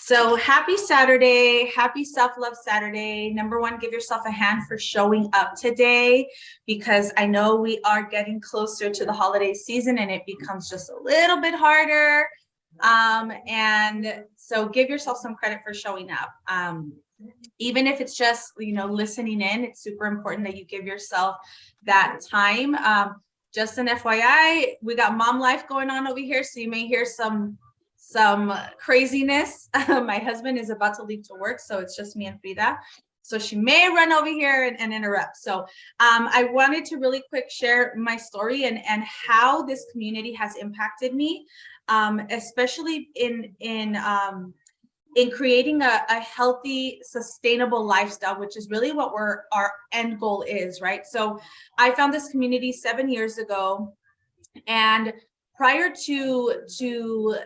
So happy Saturday, happy self-love Saturday. Number one, give yourself a hand for showing up today because I know we are getting closer to the holiday season and it becomes just a little bit harder. And so give yourself some credit for showing up. Even if it's just, listening in, it's super important that you give yourself that time. Just an FYI, we got mom life going on over here, so you may hear some craziness. My husband is about to leave to work, so it's just me and Frida. So she may run over here and interrupt. So I wanted to really quick share my story and how this community has impacted me, especially in creating a healthy, sustainable lifestyle, which is really what our end goal is, right? So I found this community 7 years ago, and prior to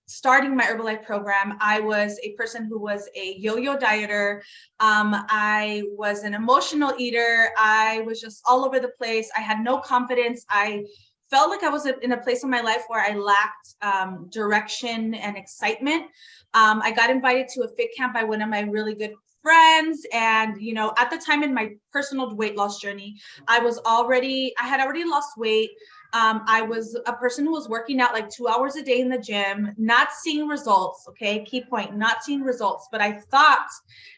starting my Herbalife program, I was a person who was a yo-yo dieter. I was an emotional eater. I was just all over the place. I had no confidence. I felt like I was in a place in my life where I lacked direction and excitement. I got invited to a fit camp by one of my really good friends. And, at the time in my personal weight loss journey, I had already lost weight. I was a person who was working out like 2 hours a day in the gym, not seeing results. Okay. Key point, not seeing results, but I thought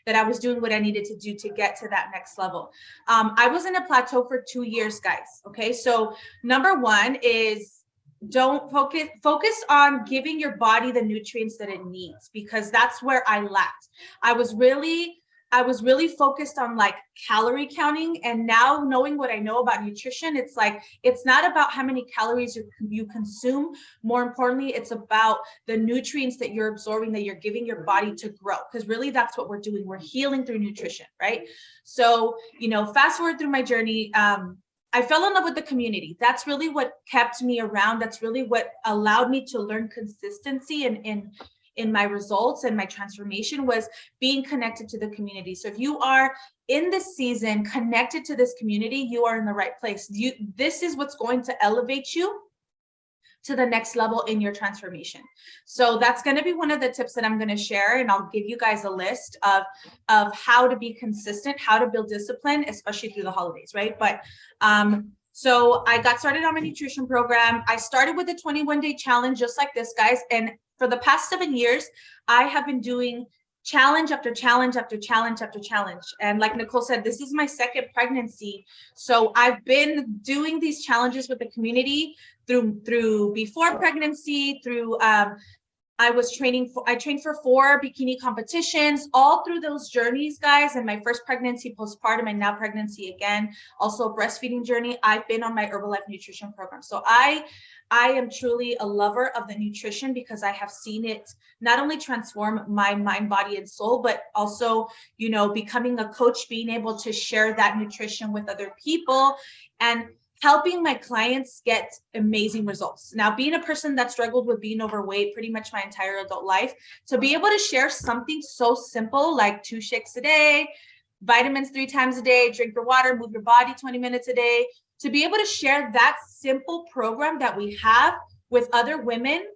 that I was doing what I needed to do to get to that next level. I was in a plateau for 2 years, guys. Okay. So number one is don't focus on giving your body the nutrients that it needs, because that's where I lacked. I was really focused on like calorie counting, and now knowing what I know about nutrition, it's like, it's not about how many calories you consume. More importantly, it's about the nutrients that you're absorbing, that you're giving your body to grow. Because really that's what we're doing. We're healing through nutrition, right? So, fast forward through my journey, I fell in love with the community. That's really what kept me around. That's really what allowed me to learn consistency in my results and my transformation, was being connected to the community. So if you are in this season connected to this community, you are in the right place. This is what's going to elevate you to the next level in your transformation. So that's going to be one of the tips that I'm going to share. And I'll give you guys a list of how to be consistent, how to build discipline, especially through the holidays, right? But so I got started on my nutrition program. I started with a 21-day challenge, just like this, guys. And for the past 7 years, I have been doing challenge after challenge after challenge after challenge. And like Nicole said, this is my second pregnancy. So I've been doing these challenges with the community through before pregnancy, through I trained for 4 bikini competitions, all through those journeys, guys. And my first pregnancy, postpartum, and now pregnancy again, also a breastfeeding journey. I've been on my Herbalife nutrition program. So I am truly a lover of the nutrition, because I have seen it not only transform my mind, body, and soul, but also, becoming a coach, being able to share that nutrition with other people and helping my clients get amazing results. Now, being a person that struggled with being overweight pretty much my entire adult life, to be able to share something so simple like 2 shakes a day, vitamins 3 times a day, drink your water, move your body 20 minutes a day, to be able to share that simple program that we have with other women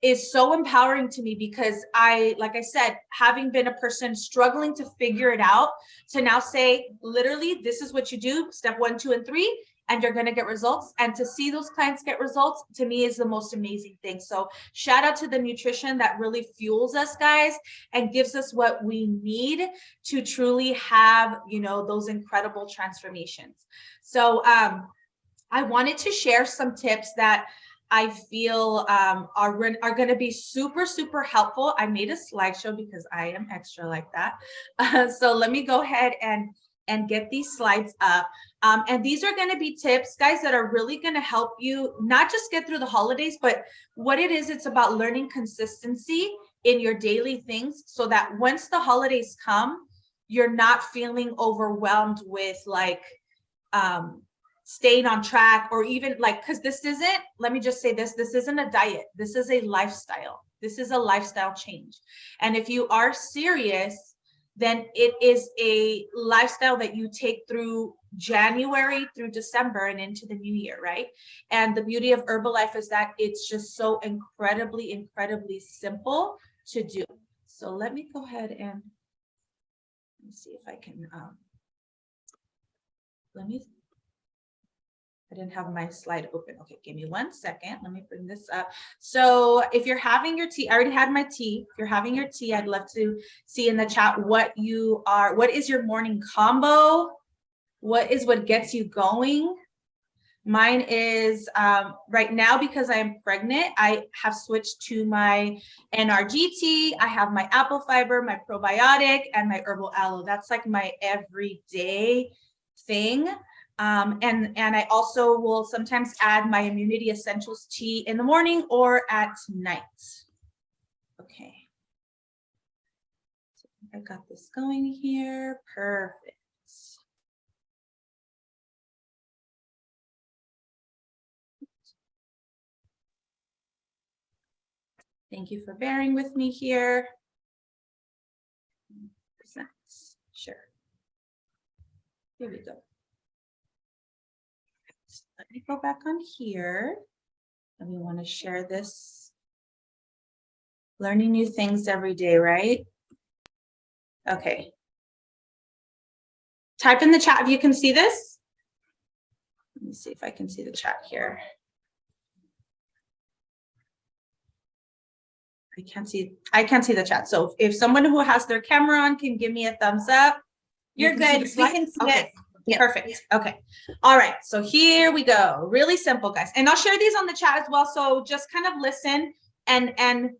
is so empowering to me, because like I said, having been a person struggling to figure it out, to now say, literally, this is what you do, step 1, 2, and 3, and you're going to get results. And to see those clients get results, to me, is the most amazing thing. So shout out to the nutrition that really fuels us, guys, and gives us what we need to truly have, those incredible transformations. So I wanted to share some tips that I feel are going to be super, super helpful. I made a slideshow because I am extra like that. So let me go ahead and get these slides up. And these are going to be tips, guys, that are really going to help you not just get through the holidays, but what it is, it's about learning consistency in your daily things, so that once the holidays come, you're not feeling overwhelmed with like staying on track, or even like, because let me just say this isn't a diet. This is a lifestyle. This is a lifestyle change. And if you are serious, then it is a lifestyle that you take through January through December and into the new year, right? And the beauty of Herbalife is that it's just so incredibly, incredibly simple to do. So let me go ahead and let me see if I can, I didn't have my slide open. Okay, give me 1 second. Let me bring this up. So if you're having your tea, I already had my tea. If you're having your tea, I'd love to see in the chat what is your morning combo? What is what gets you going? Mine is right now, because I am pregnant, I have switched to my NRG tea. I have my apple fiber, my probiotic, and my herbal aloe. That's like my everyday thing. And I also will sometimes add my Immunity Essentials tea in the morning or at night. Okay. So I got this going here. Perfect. Thank you for bearing with me here. Sure. Here we go. Let me go back on here. And we want to share this. Learning new things every day, right? Okay. Type in the chat if you can see this. Let me see if I can see the chat here. I can't see the chat. So if someone who has their camera on can give me a thumbs up. You're good. We can see it. Yep. Perfect. Okay. All right. So here we go. Really simple, guys. And I'll share these on the chat as well. So just kind of listen and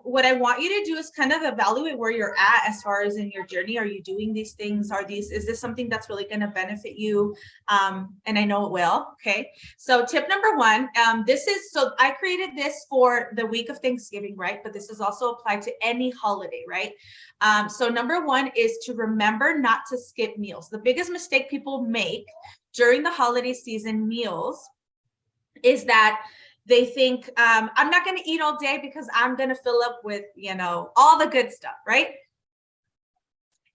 what I want you to do is kind of evaluate where you're at as far as in your journey. Are you doing these things? Is this something that's really going to benefit you? And I know it will. Okay. So tip number 1, so I created this for the week of Thanksgiving, right? But this is also applied to any holiday, right? So number 1 is to remember not to skip meals. The biggest mistake people make during the holiday season meals is that they think, I'm not going to eat all day because I'm going to fill up with, all the good stuff, right?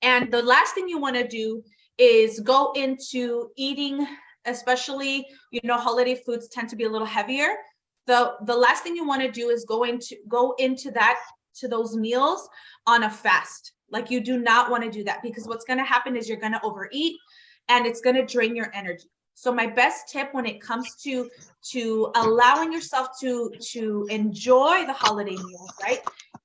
And the last thing you want to do is go into eating, especially, holiday foods tend to be a little heavier. The last thing you want to do is go into those meals on a fast. Like, you do not want to do that, because what's going to happen is you're going to overeat and it's going to drain your energy. So my best tip when it comes to allowing yourself to enjoy the holiday meals, right?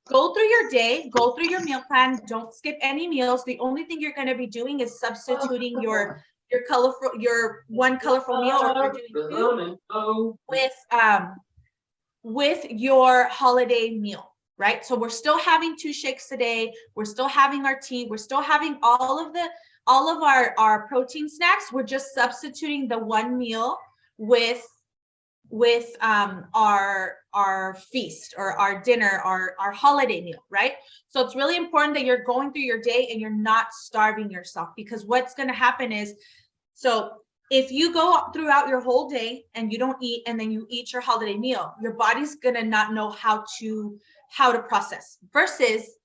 Go through your day, go through your meal plan. Don't skip any meals. The only thing you're going to be doing is substituting your one colorful meal, or if you're doing two, with your holiday meal, right? So we're still having 2 shakes today. We're still having our tea. We're still having all of our protein snacks. We're just substituting the one meal with our feast or our dinner, our holiday meal, right? So it's really important that you're going through your day and you're not starving yourself, because what's going to happen is, so if you go throughout your whole day and you don't eat, and then you eat your holiday meal, your body's going to not know how to process, versus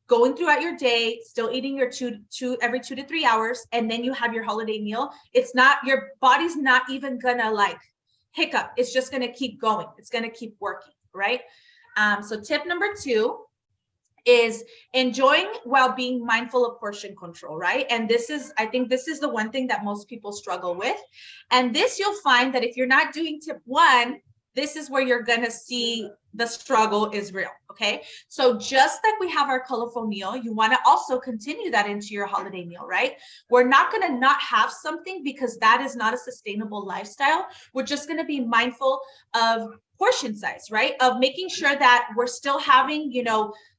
going throughout your day, still eating your every 2 to 3 hours, and then you have your holiday meal. It's not, your body's not even gonna like hiccup. It's just gonna keep going. It's gonna keep working, right? So tip number 2 is enjoying while being mindful of portion control, right? And I think this is the one thing that most people struggle with. And this, you'll find that if you're not doing tip 1, this is where you're gonna see the struggle is real, okay? So just like we have our colorful meal, you wanna also continue that into your holiday meal, right? We're not gonna not have something, because that is not a sustainable lifestyle. We're just gonna be mindful of portion size, right? Of making sure that we're still having,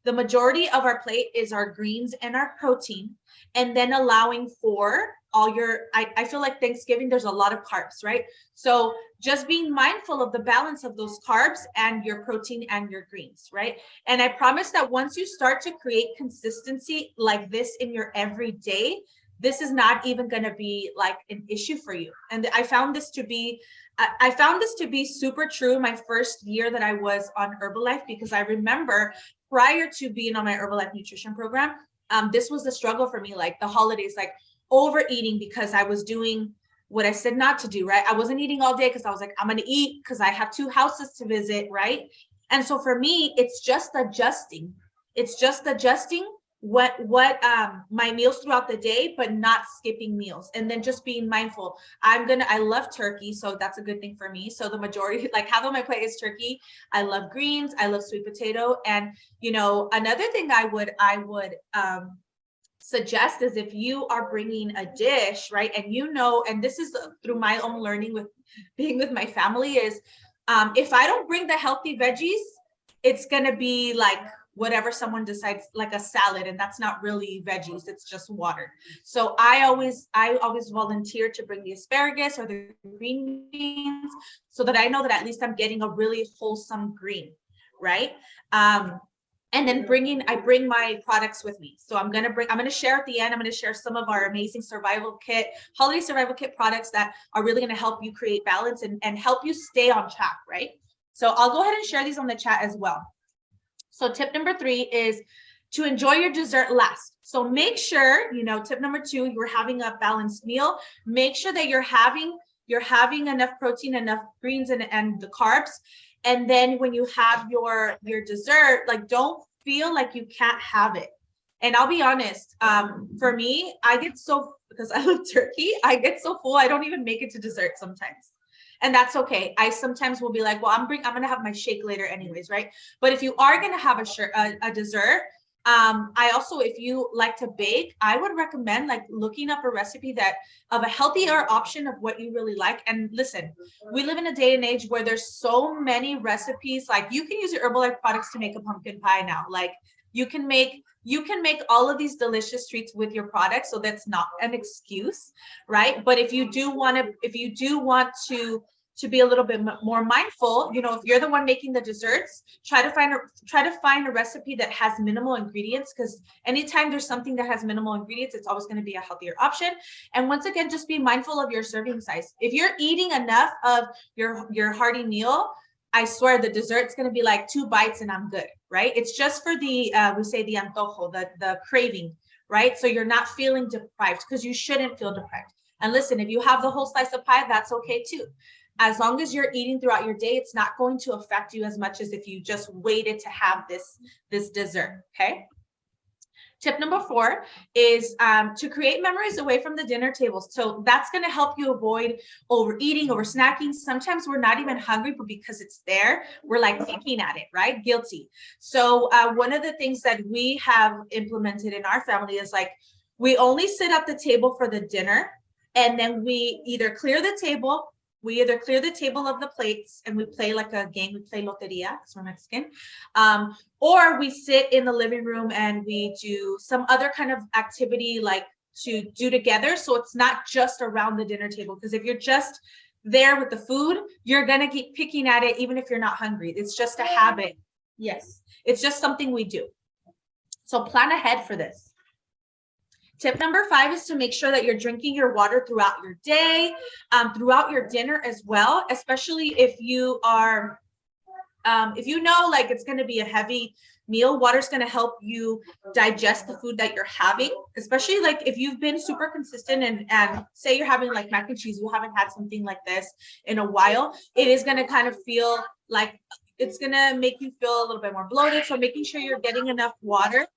the majority of our plate is our greens and our protein, and then allowing for all your, I feel like Thanksgiving, there's a lot of carbs, right? So just being mindful of the balance of those carbs and your protein and your greens, right? And I promise that once you start to create consistency like this in your everyday, this is not even going to be like an issue for you. And I found this to be super true my first year that I was on Herbalife, because I remember prior to being on my Herbalife nutrition program, this was the struggle for me, like the holidays, like overeating, because I was doing what I said not to do, right? I wasn't eating all day because I was like, I'm going to eat because I have 2 houses to visit, right? And so for me, it's just adjusting It's just adjusting what my meals throughout the day, but not skipping meals. And then just being mindful. I love turkey, so that's a good thing for me. So the majority, like half of my plate is turkey. I love greens, I love sweet potato. And another thing I would suggest is if you are bringing a dish, right? And and this is through my own learning with being with my family, is if I don't bring the healthy veggies, it's gonna be like whatever someone decides, like a salad, and that's not really veggies, it's just water. So I always volunteer to bring the asparagus or the green beans, so that I know that at least I'm getting a really wholesome green, right? And then I bring my products with me. So I'm gonna share at the end, I'm gonna share some of our amazing holiday survival kit products that are really gonna help you create balance and help you stay on track, right? So I'll go ahead and share these on the chat as well. So tip number 3 is to enjoy your dessert last. So make sure, tip number 2, you're having a balanced meal. Make sure that you're having enough protein, enough greens and the carbs. And then when you have your dessert, like, don't feel like you can't have it. And I'll be honest, for me, because I love turkey, I get so full, I don't even make it to dessert sometimes. And that's okay. I sometimes will be like, well, I'm going to have my shake later anyways, right? But if you are going to have a dessert, I also, if you like to bake, I would recommend like looking up a recipe of a healthier option of what you really like. And listen, we live in a day and age where there's so many recipes. Like, you can use your Herbalife products to make a pumpkin pie now. Like, you can make all of these delicious treats with your products. So that's not an excuse, right? But if you do want to be a little bit more mindful, if you're the one making the desserts, try to find a recipe that has minimal ingredients, because anytime there's something that has minimal ingredients, it's always going to be a healthier option. And once again, just be mindful of your serving size. If you're eating enough of your hearty meal, I swear the dessert's going to be like 2 bites and I'm good, right? It's just for the we say the antojo, the craving, right? So you're not feeling deprived, because you shouldn't feel deprived. And listen, if you have the whole slice of pie, that's okay too. As long as you're eating throughout your day, it's not going to affect you as much as if you just waited to have this dessert, okay? Tip number 4 is to create memories away from the dinner tables. So that's going to help you avoid overeating, over snacking. Sometimes we're not even hungry, but because it's there, we're like thinking at it, right? Guilty. So one of the things that we have implemented in our family is like, we only sit at the table for the dinner, and then we either clear the table of the plates and we play like a game. We play loteria, because we're Mexican. Or we sit in the living room and we do some other kind of activity like to do together. So it's not just around the dinner table, because if you're just there with the food, you're going to keep picking at it even if you're not hungry. It's just a habit. Yes, it's just something we do. So plan ahead for this. Tip number 5 is to make sure that you're drinking your water throughout your day, throughout your dinner as well, especially if you are, like it's going to be a heavy meal. Water's going to help you digest the food that you're having, especially like if you've been super consistent and say you're having like mac and cheese, you haven't had something like this in a while, it is going to kind of feel like it's going to make you feel a little bit more bloated. So making sure you're getting enough water.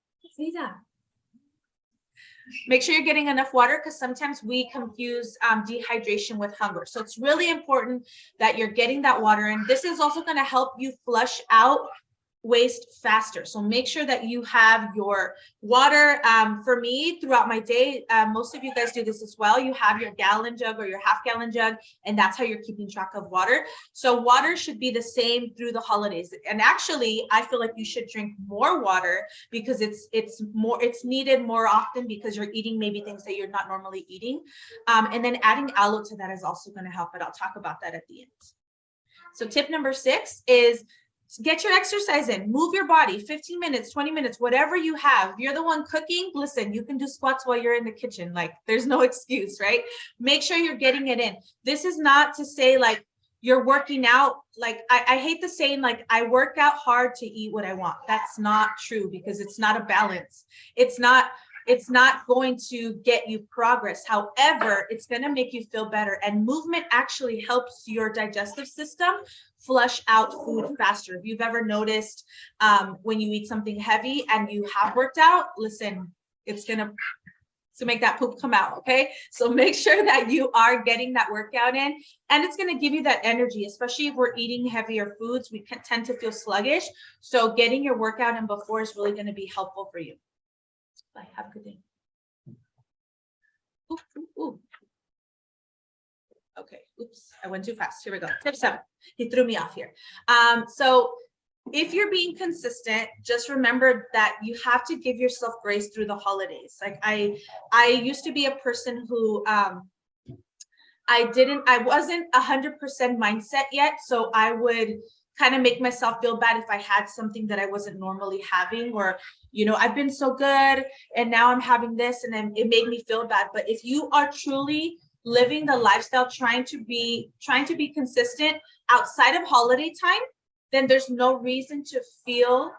Make sure you're getting enough water, because sometimes we confuse dehydration with hunger. So it's really important that you're getting that water. And this is also going to help you flush out waste faster. So make sure that you have your water. For me, throughout my day, most of you guys do this as well. You have your gallon jug or your half-gallon jug, and that's how you're keeping track of water. So water should be the same through the holidays. And actually, I feel like you should drink more water, because it's needed more often, because you're eating maybe things that you're not normally eating. And then adding aloe to that is also going to help, but I'll talk about that at the end. So tip number 6 is get your exercise in. Move your body 15 minutes, 20 minutes, whatever you have. If you're the one cooking, listen, you can do squats while you're in the kitchen. Like, there's no excuse, right? Make sure you're getting it in. This is not to say like you're working out. Like, I hate the saying, like, I work out hard to eat what I want. That's not true, because it's not a balance. It's not It's not going to get you progress. However, it's going to make you feel better. And movement actually helps your digestive system flush out food faster. If you've ever noticed when you eat something heavy and you have worked out, listen, it's going to make that poop come out, okay? So make sure that you are getting that workout in, and it's gonna give you that energy, especially if we're eating heavier foods, we can tend to feel sluggish. So getting your workout in before is really gonna be helpful for you. Bye, have a good day. Ooh, ooh, ooh. Okay, oops, I went too fast. Here we go. Tip 7. He threw me off here. So if you're being consistent, just remember that you have to give yourself grace through the holidays. Like I used to be a person who I wasn't 100% mindset yet. So I would kind of make myself feel bad if I had something that I wasn't normally having, or, you know, I've been so good and now I'm having this, and then it made me feel bad. But if you are truly living the lifestyle, trying to be consistent outside of holiday time, then there's no reason to feel,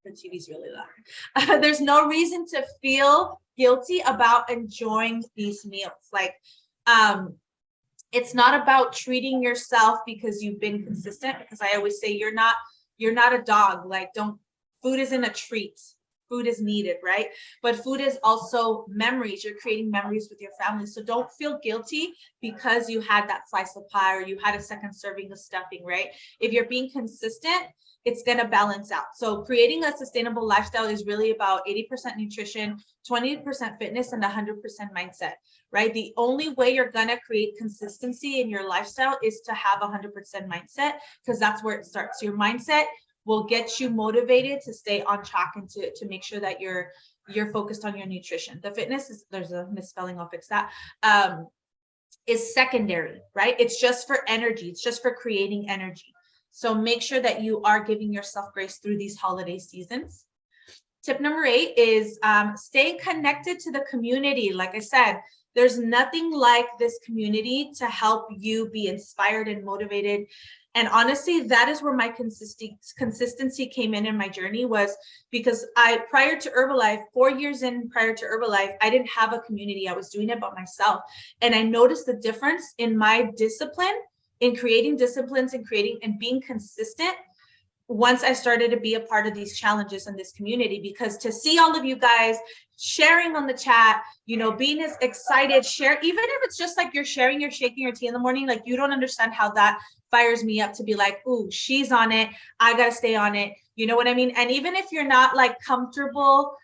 the TV's really loud. There's no reason to feel guilty about enjoying these meals. Like, it's not about treating yourself because you've been consistent, because I always say you're not a dog. Like, food isn't a treat. Food is needed, right? But food is also memories. You're creating memories with your family. So don't feel guilty because you had that slice of pie or you had a second serving of stuffing, right? If you're being consistent, it's going to balance out. So creating a sustainable lifestyle is really about 80% nutrition, 20% fitness, and 100% mindset, right? The only way you're going to create consistency in your lifestyle is to have 100% mindset, because that's where it starts. Your mindset will get you motivated to stay on track and to make sure that you're focused on your nutrition. The fitness is, there's a misspelling, I'll fix that, is secondary, right? It's just for energy. It's just for creating energy. So make sure that you are giving yourself grace through these holiday seasons. Tip number 8 is staying connected to the community. Like I said, there's nothing like this community to help you be inspired and motivated. And honestly, that is where my consistency came in my journey, was because prior to Herbalife, 4 years in prior to Herbalife, I didn't have a community. I was doing it by myself. And I noticed the difference in my discipline, in creating disciplines and being consistent once I started to be a part of these challenges in this community. Because to see all of you guys sharing on the chat, you know, being as excited, even if it's just like you're sharing, you're shaking your tea in the morning, like, you don't understand how that fires me up to be like, ooh, she's on it, I gotta stay on it. You know what I mean? And even if you're not like comfortable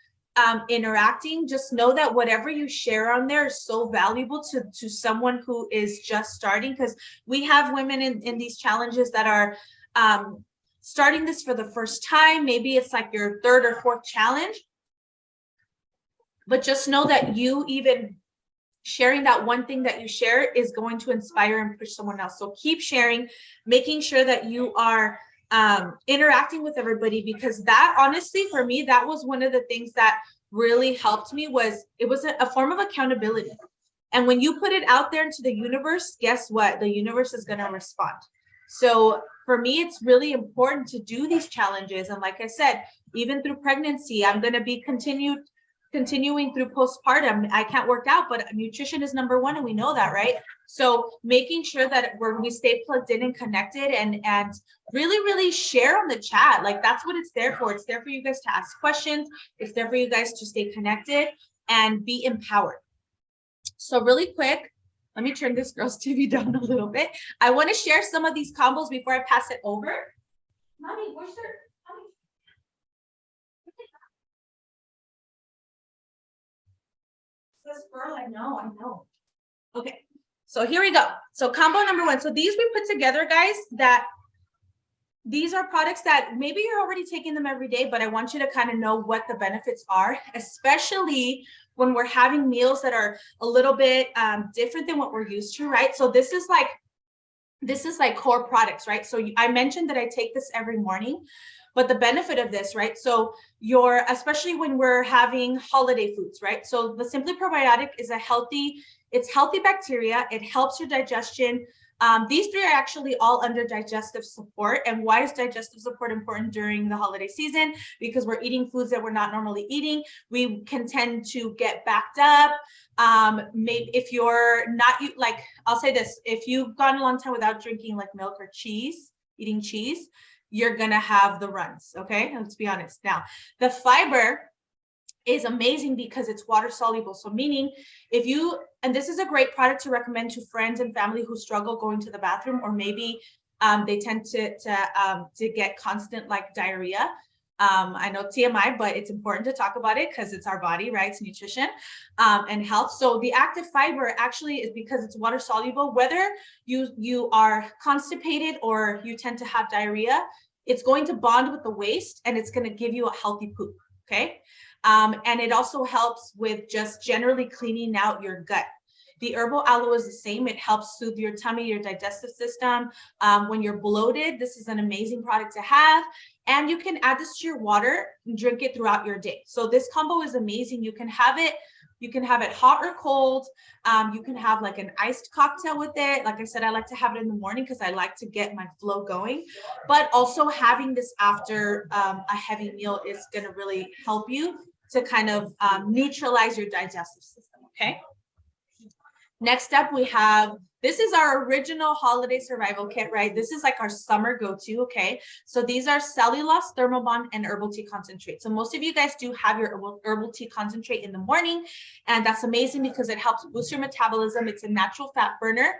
interacting, just know that whatever you share on there is so valuable to someone who is just starting, because we have women in these challenges that are starting this for the first time. Maybe it's like your 3rd or 4th challenge, but just know that you even sharing that one thing that you share is going to inspire and push someone else. So keep sharing, making sure that you are interacting with everybody, because that, honestly, for me, that was one of the things that really helped me. It was a form of accountability. And when you put it out there into the universe, guess what? The universe is going to respond. So for me, it's really important to do these challenges. And like I said, even through pregnancy, I'm going to be continuing through postpartum. I can't work out, but nutrition is number 1, and we know that, right? So making sure that we stay plugged in and connected, and really share on the chat. Like, that's what it's there for. It's there for you guys to ask questions. It's there for you guys to stay connected and be empowered. So really quick, let me turn this girl's TV down a little bit. I want to share some of these combos before I pass it over. Mommy, where's her? This girl, I know. Okay, so here we go. So combo number 1. So these we put together, guys, that these are products that maybe you're already taking them every day, but I want you to kind of know what the benefits are, especially when we're having meals that are a little bit different than what we're used to, right? So this is like core products, right? So I mentioned that I take this every morning, but the benefit of this, right? So especially when we're having holiday foods, right? So the Simply Probiotic is healthy bacteria. It helps your digestion. These three are actually all under digestive support. And why is digestive support important during the holiday season? Because we're eating foods that we're not normally eating. We can tend to get backed up. Maybe if you're not, like, I'll say this, if you've gone a long time without drinking like milk or cheese, eating cheese, you're gonna have the runs, okay? Let's be honest. Now, the fiber is amazing because it's water soluble. So meaning if you, and this is a great product to recommend to friends and family who struggle going to the bathroom, or maybe they tend to get constant like diarrhea. I know TMI, but it's important to talk about it because it's our body, right? It's nutrition and health. So the active fiber actually is because it's water soluble, whether you are constipated or you tend to have diarrhea, it's going to bond with the waste and it's going to give you a healthy poop, okay? And it also helps with just generally cleaning out your gut. The herbal aloe is the same. It helps soothe your tummy, your digestive system. When you're bloated, this is an amazing product to have. And you can add this to your water and drink it throughout your day. So this combo is amazing. You can have it hot or cold. You can have like an iced cocktail with it. Like I said, I like to have it in the morning because I like to get my flow going. But also having this after a heavy meal is going to really help you to kind of neutralize your digestive system, okay? Next up, we have, this is our original holiday survival kit, right? This is like our summer go-to, okay? So these are cellulose, thermobond, and herbal tea concentrate. So most of you guys do have your herbal tea concentrate in the morning, and that's amazing because it helps boost your metabolism. It's a natural fat burner,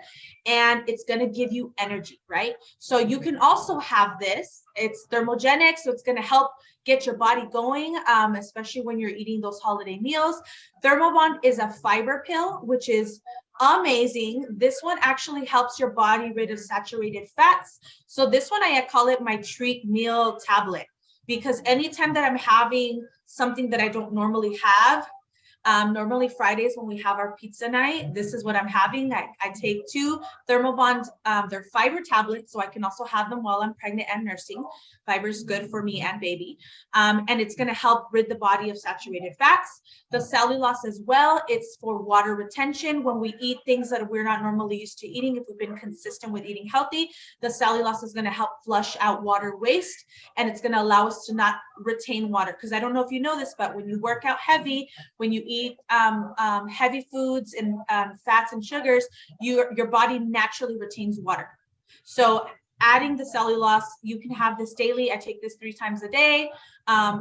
and it's gonna give you energy, right? So you can also have this. It's thermogenic, so it's gonna help get your body going, especially when you're eating those holiday meals. Thermobond is a fiber pill, which is amazing. This one actually helps your body rid of saturated fats. So this one, I call it my treat meal tablet, because anytime that I'm having something that I don't normally have, normally Fridays when we have our pizza night, this is what I'm having. I take 2 Thermobond, they're fiber tablets, so I can also have them while I'm pregnant and nursing. Fiber is good for me and baby. And it's gonna help rid the body of saturated fats. The cellulose as well, it's for water retention. When we eat things that we're not normally used to eating, if we've been consistent with eating healthy, the cellulose is gonna help flush out water waste, and it's gonna allow us to not retain water. Because I don't know if you know this, but when you work out heavy, when you eat heavy foods and fats and sugars, your body naturally retains water. So adding the cellulose, you can have this daily. I take this 3 times a day,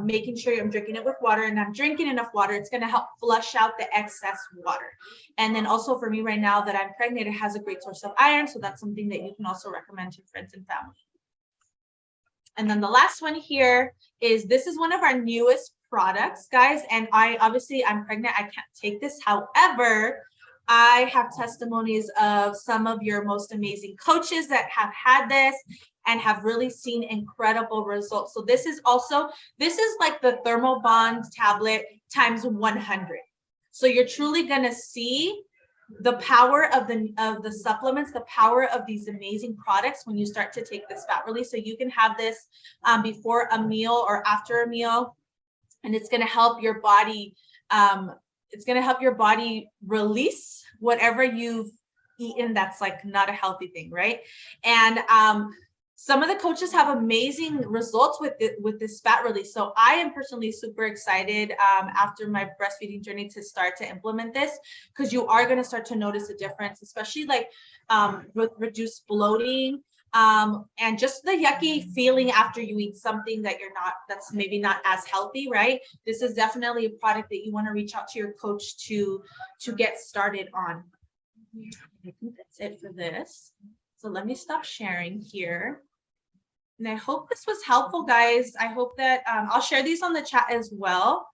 making sure I'm drinking it with water, and I'm drinking enough water. It's going to help flush out the excess water. And then also for me right now that I'm pregnant, it has a great source of iron. So that's something that you can also recommend to friends and family. And then the last one here is, this is one of our newest products, guys. And I'm pregnant, I can't take this. However, I have testimonies of some of your most amazing coaches that have had this and have really seen incredible results. So this is like the Thermobond tablet times 100. So you're truly gonna see the power of the supplements, the power of these amazing products when you start to take this fat release. So you can have this before a meal or after a meal, and it's going to help your body. It's going to help your body release whatever you've eaten that's like not a healthy thing, right? And some of the coaches have amazing results with this fat release. So I am personally super excited after my breastfeeding journey to start to implement this, because you are going to start to notice a difference, especially like with reduced bloating and just the yucky feeling after you eat something that's maybe not as healthy, right? This is definitely a product that you want to reach out to your coach to get started on. I think that's it for this. So let me stop sharing here. And I hope this was helpful, guys. I hope that I'll share these on the chat as well.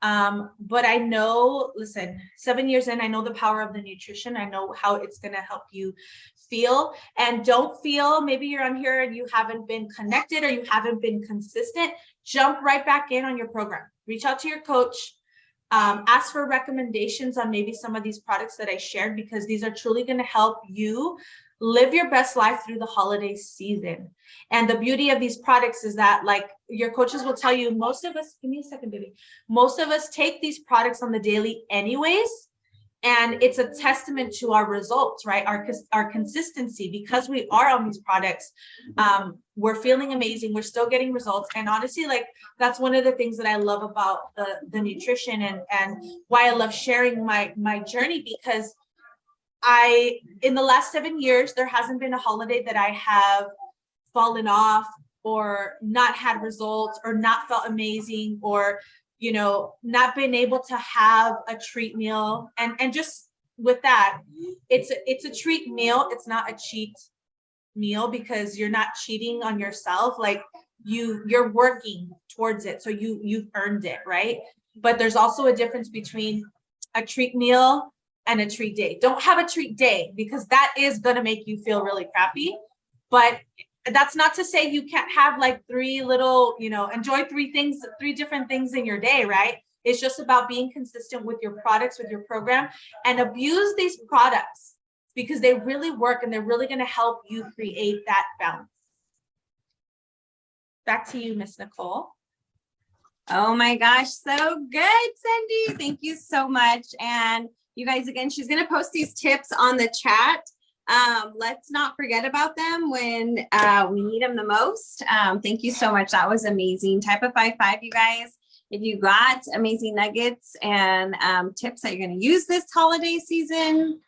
But I know, listen, 7 years in, I know the power of the nutrition. I know how it's going to help you feel. And don't feel, maybe you're on here and you haven't been connected or you haven't been consistent. Jump right back in on your program. Reach out to your coach. Ask for recommendations on maybe some of these products that I shared, because these are truly going to help you live your best life through the holiday season. And the beauty of these products is that, like, your coaches will tell you, most of us, give me a second, baby. Most of us take these products on the daily anyways. And it's a testament to our results, right? Our consistency, because we are on these products. We're feeling amazing. We're still getting results. And honestly, like, that's one of the things that I love about the nutrition, and why I love sharing my journey, because in the last 7 years, there hasn't been a holiday that I have fallen off or not had results or not felt amazing, or not been able to have a treat meal. And just with that, it's a treat meal. It's not a cheat meal, because you're not cheating on yourself. Like, you're working towards it, so you've earned it, right? But there's also a difference between a treat meal and a treat day. Don't have a treat day, because that is going to make you feel really crappy. But that's not to say you can't have like enjoy three different things in your day, right? It's just about being consistent with your products, with your program, and abuse these products, because they really work and they're really going to help you create that balance. Back to you, Miss Nicole. Oh my gosh, so good, Cindy. Thank you so much. And you guys, again, she's going to post these tips on the chat. Let's not forget about them when we need them the most. Thank you so much. That was amazing. Type a 5-5, you guys, if you got amazing nuggets and tips that you're going to use this holiday season.